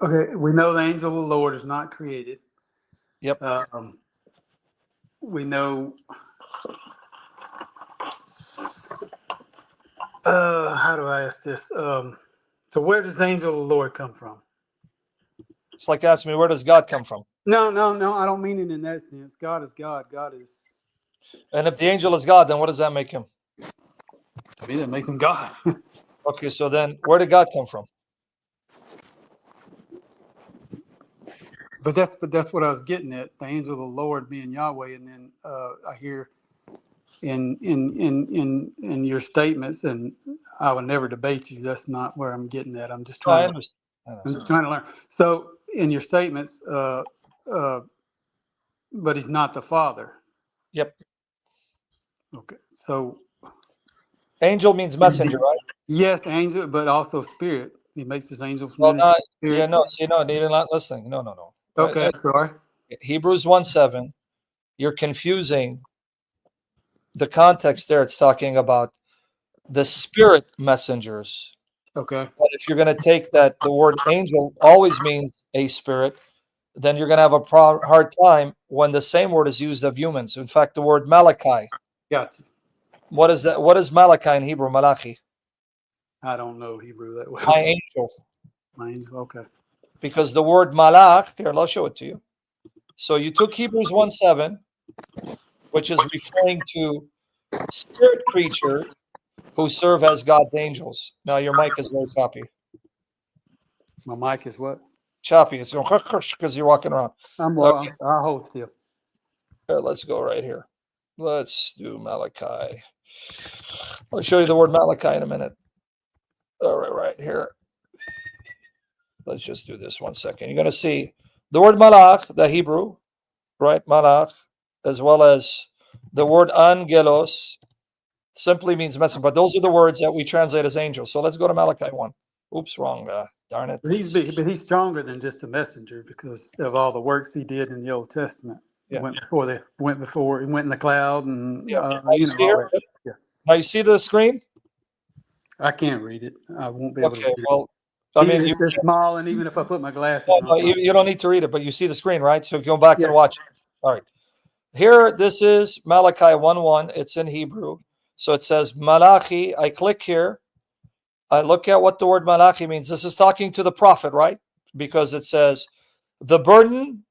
Okay, we know the angel of the Lord is not created. Yep. We know. How do I ask this? So where does the angel of the Lord come from? It's like asking me, where does God come from? No, no, no. I don't mean it in that sense. God is God. God is. And if the angel is God, then what does that make him? To me, that makes him God. Okay, so then where did God come from? But that's what I was getting at. The angel of the Lord being Yahweh, and then I hear in your statements, and I would never debate you. That's not where I'm getting at. I'm just Oh, I trying to. understand. I'm just trying to learn. So in your statements, uh, but he's not the Father. Yep. Okay. So Angel means messenger, right? yes, angel, but also spirit. He makes his angels Well, minister yeah, spirits. no, see, no, you're not listening. No. Okay, I'm sorry. Hebrews 1:7, you're confusing the context there. It's talking about the spirit messengers. Okay. But if you're going to take that, the word angel always means a spirit, then you're going to have a hard time when the same word is used of humans. In fact, the word Malachi, Gotcha. what is that? What is Malachi in Hebrew? Malachi, I don't know Hebrew that my well. angel. My angel. Okay. Because the word malach, here, I'll show it to you. So you took Hebrews 1:7, which is referring to spirit creatures who serve as God's angels. Now your mic is very choppy. My mic is what? Choppy. It's going because you're walking around. Okay, I'll hold still. here, let's go right here. Let's do Malachi. I'll show you the word Malachi in a minute. All right here. Let's just do this 1 second. You're going to see the word malach, the Hebrew, right? Malach, as well as the word angelos, simply means messenger. But those are the words that we translate as angels. So let's go to Malachi 1. Oops, wrong. Darn it. But he's stronger than just a messenger because of all the works he did in the Old Testament. He Yeah. went before he went in the cloud and Yeah. you know all that. Yeah. Now you see the screen? I can't read it. I won't be able to Okay. read Well, it. I Even mean, it's small, and even if I put my glasses no, on, you don't need to read it, but you see the screen, right? So go back and yes. watch it. All right. Here, this is Malachi 1:1. It's in Hebrew. So it says Malachi. I click here. I look at what the word Malachi means. This is talking to the prophet, right? Because it says the burden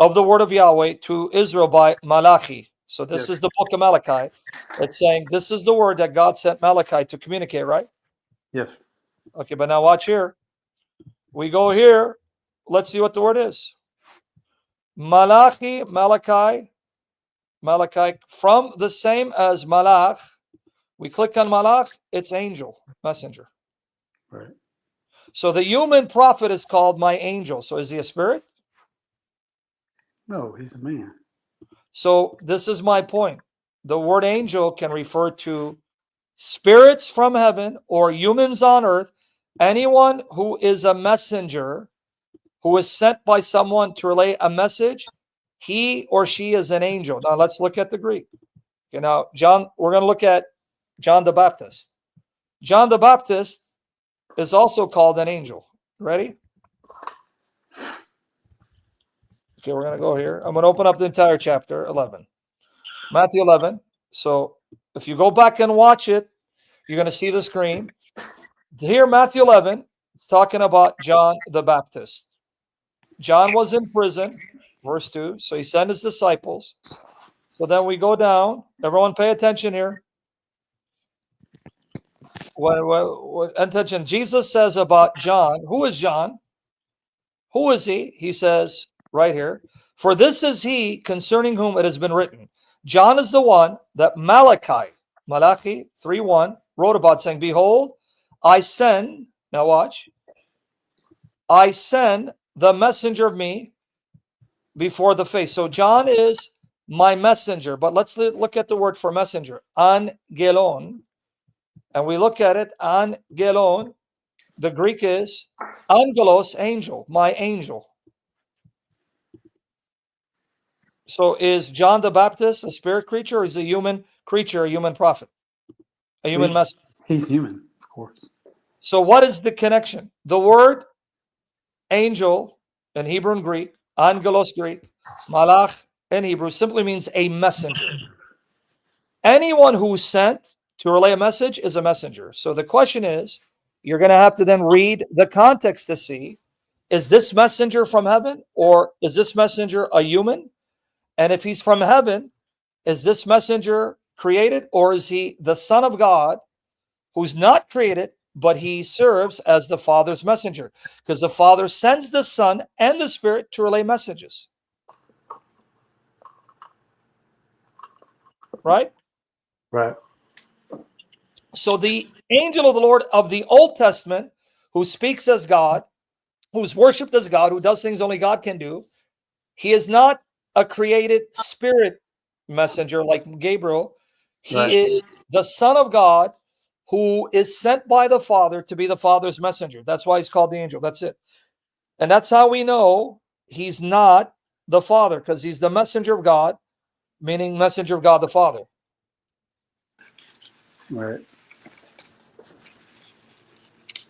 of the word of Yahweh to Israel by Malachi. So this Yes. is the book of Malachi. It's saying this is the word that God sent Malachi to communicate, right? Yes. Okay, but now watch here. We go here. Let's see what the word is. Malachi, Malachi, Malachi, from the same as Malach. We click on Malach, it's angel, messenger. Right. So the human prophet is called my angel. So is he a spirit? No, he's a man. So this is my point. The word angel can refer to spirits from heaven or humans on earth, anyone who is a messenger, who is sent by someone to relay a message, he or she is an angel. Now let's look at the Greek. Okay, now John, we're going to look at John the Baptist. John the Baptist is also called an angel. Ready? Okay, we're going to go here. I'm going to open up the entire chapter 11. Matthew 11. So if you go back and watch it, you're going to see the screen. Here, Matthew 11, it's talking about John the Baptist. John was in prison, verse 2. So he sent his disciples. So then we go down. Everyone pay attention here. Attention. Jesus says about John, who is John? Who is he? He says right here, for this is he concerning whom it has been written. John is the one that Malachi 3:1 wrote about, saying, behold, I send, now watch, I send the messenger of me before the face. So John is my messenger, but let's look at the word for messenger, angelon, and we look at it, angelon, the Greek is angelos, angel, my angel. So is John the Baptist a spirit creature, or is he a human creature, a human prophet, a human messenger? He's human, of course. So what is the connection? The word angel in Hebrew and Greek, angelos Greek, malach in Hebrew simply means a messenger. Anyone who's sent to relay a message is a messenger. So the question is, you're going to have to then read the context to see, is this messenger from heaven or is this messenger a human? And if he's from heaven, is this messenger created or is he the Son of God who's not created, but he serves as the Father's messenger? Because the Father sends the Son and the Spirit to relay messages. Right? Right. So the angel of the Lord of the Old Testament, who speaks as God, who's worshipped as God, who does things only God can do, he is not a created spirit messenger like Gabriel. He Right. is the Son of God who is sent by the Father to be the Father's messenger. That's why he's called the angel. That's it. And that's how we know he's not the Father, because he's the messenger of God, meaning messenger of God the Father. Right.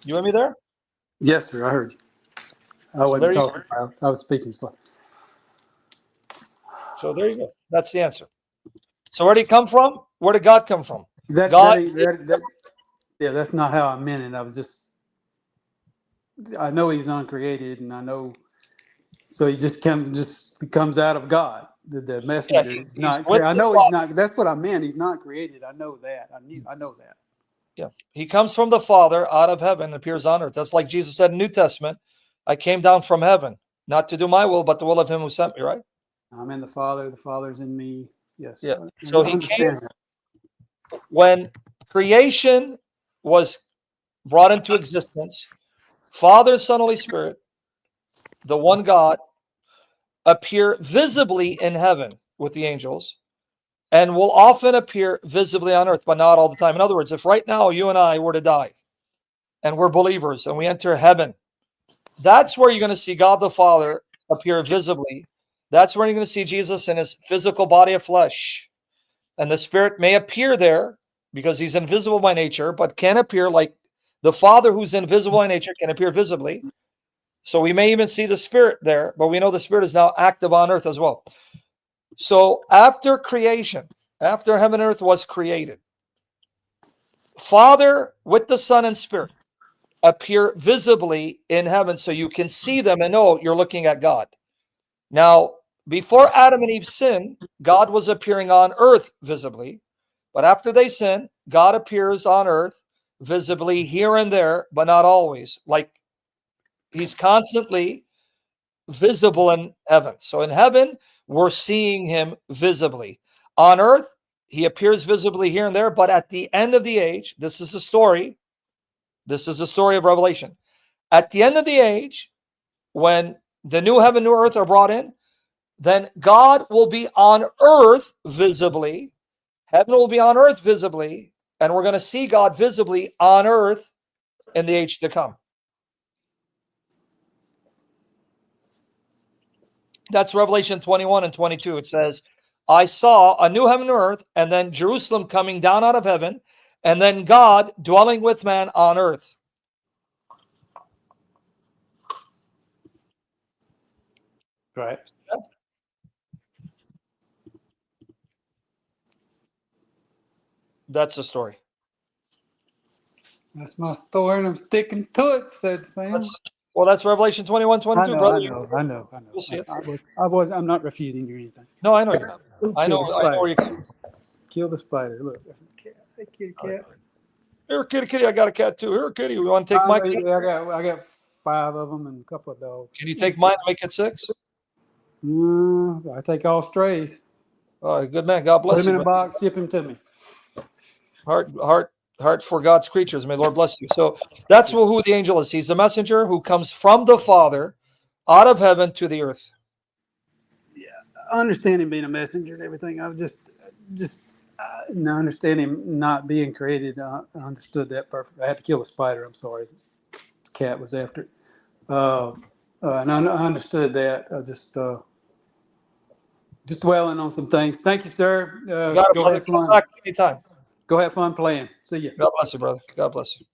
You with me there? Yes, sir. I heard you. I So there wasn't you talking loud. I was speaking slow. So there you go. That's the answer. So where did he come from? Where did God come from? That God. ain't that yeah, that's not how I meant it. I was just I know he's uncreated and I know so he just comes out of God. The Yeah, messenger is he's not with I the know he's Father. not that's what I meant. He's not created. I know that. I know that. Yeah, he comes from the Father out of heaven, appears on earth. That's like Jesus said in the New Testament, I came down from heaven, not to do my will, but the will of him who sent me, right? I'm in the Father's in me. Yes. Yeah. I So he came understand that. when creation was brought into existence. Father, Son, Holy Spirit, the one God, appear visibly in heaven with the angels and will often appear visibly on earth, but not all the time. In other words, if right now you and I were to die and we're believers and we enter heaven, that's where you're going to see God the Father appear visibly. That's where you're going to see Jesus in his physical body of flesh. And the Spirit may appear there because he's invisible by nature, but can appear like the Father who's invisible by nature can appear visibly. So we may even see the Spirit there, but we know the Spirit is now active on earth as well. So after creation, after heaven and earth was created, Father with the Son and Spirit appear visibly in heaven so you can see them and know you're looking at God. Now, before Adam and Eve sinned, God was appearing on earth visibly. But after they sin, God appears on earth visibly here and there, but not always. Like he's constantly visible in heaven. So in heaven, we're seeing him visibly. On earth, he appears visibly here and there, but at the end of the age, this is a story. This is a story of Revelation. At the end of the age, when the new heaven, new earth are brought in, then God will be on earth visibly. Heaven will be on earth visibly, and we're going to see God visibly on earth in the age to come. That's Revelation 21 and 22. It says, I saw a new heaven and earth, and then Jerusalem coming down out of heaven, and then God dwelling with man on earth. Right. That's the story. That's my story and I'm sticking to it, said Sam. That's Revelation 21, 22, brother. I know. We'll see it. I'm not refuting or anything. No, I know you're not. Ooh, I know kill the where spider. you're coming from. Kill the spider. Look. Cat. Hey, kitty cat. Here, kitty, I got a cat too. Here, kitty, we want to take my cat? I got 5 of them and a couple of dogs. Can you take mine and make it 6? I take all strays. Oh, good man. God Put bless them you. in a box, ship them to me. Heart for God's creatures. May the Lord bless you. So that's who the angel is. He's the messenger who comes from the Father out of heaven to the earth. Yeah, I understand him being a messenger and everything. I was just I understand him not being created. I understood that perfectly. I had to kill a spider. I'm sorry. The cat was after it. And I understood that. I just dwelling on some things. Thank you, sir. You got it, Go brother. have Come fun. back anytime. Go have fun playing. See you. God bless you, brother. God bless you.